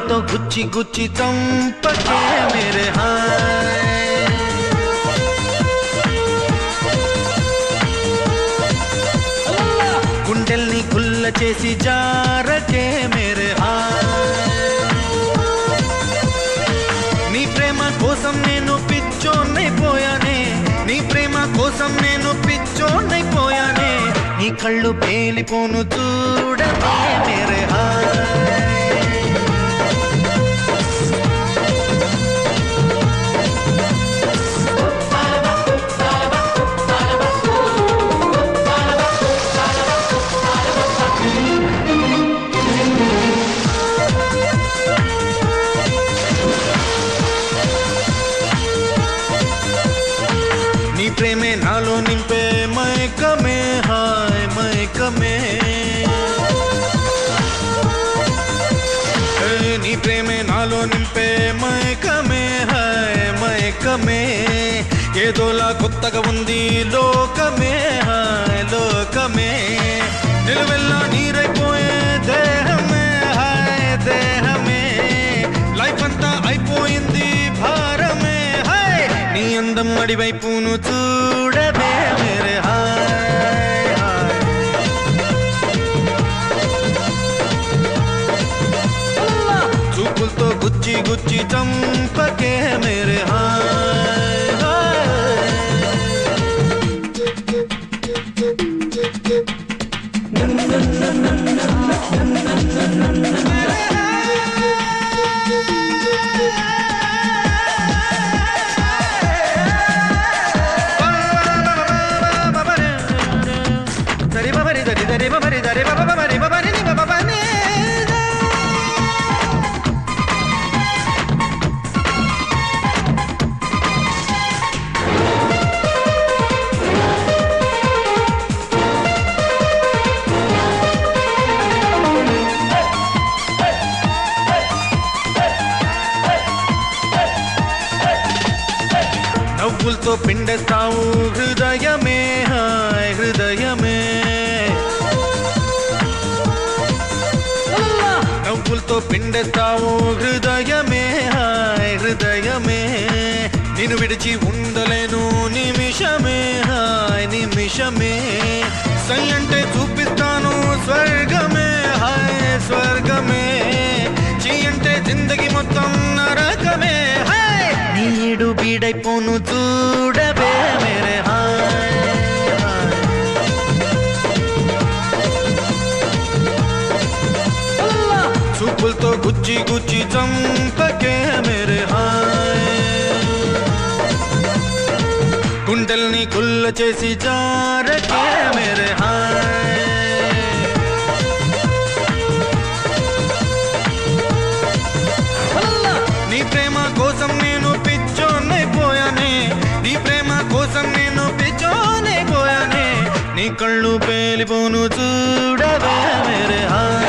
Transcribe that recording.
तो Gucci Gucci चंपके मेरे हाय गुंडెల్ని గుల్ల చేసి జారకే मेरे हाय నీ ప్రేమ కోసం నేను పిచ్చోనైపోయానే నీ ప్రేమ కోసం నేను పిచ్చోనైపోయానే నీ కళ్ళు పేలిపోను చూడకే मेरे हाय ప్రేమే నాలో నింపే మైకమే హాయ్ మైకమే నీ ప్రేమే నాలో నింపే మైకమే హాయ్ మైకమే ఏదోలా కొత్తగా ఉంది లోకమే హాయ్ లోకమే నిలువెల్లా నీరైపోయే దేహమే హాయ్ దేహమే లైఫ్ అంతా అయిపోయింది భారమే హాయ్ నీ అందం అడివైపును చూడవే मेरे हाय हाय చూపులతో గుచ్చి గుచ్చి చంపకే मेरे हाय నవ్వులతో పిండేస్తావు హృదయమే హాయ్ హృదయమే నవ్వులతో పిండేస్తావు హృదయమే హాయ్ హృదయమే నిన్ను విడిచి ఉండలేను నిమిషమే హాయ్ నిమిషమే సై అంటే చూపిస్తాను స్వర్గమే హాయ్ స్వర్గమే చీ అంటే జిందగీ మొత్తం నరకమే హాయ్ నీడు బీడైపోను చూడవే मेरे हाय చూపులతో గుచ్చి గుచ్చి చంపకే मेरे हाय గుండెల్ని గుల్ల చేసి జారకే मेरे हाय నీ ప్రేమ కోసం నేను పిచ్చోనైపోయానే నీ ప్రేమ కోసం నేను పిచ్చోనైపోయానే నీ కళ్ళు పేలిపోను చూడవే मेरे हाय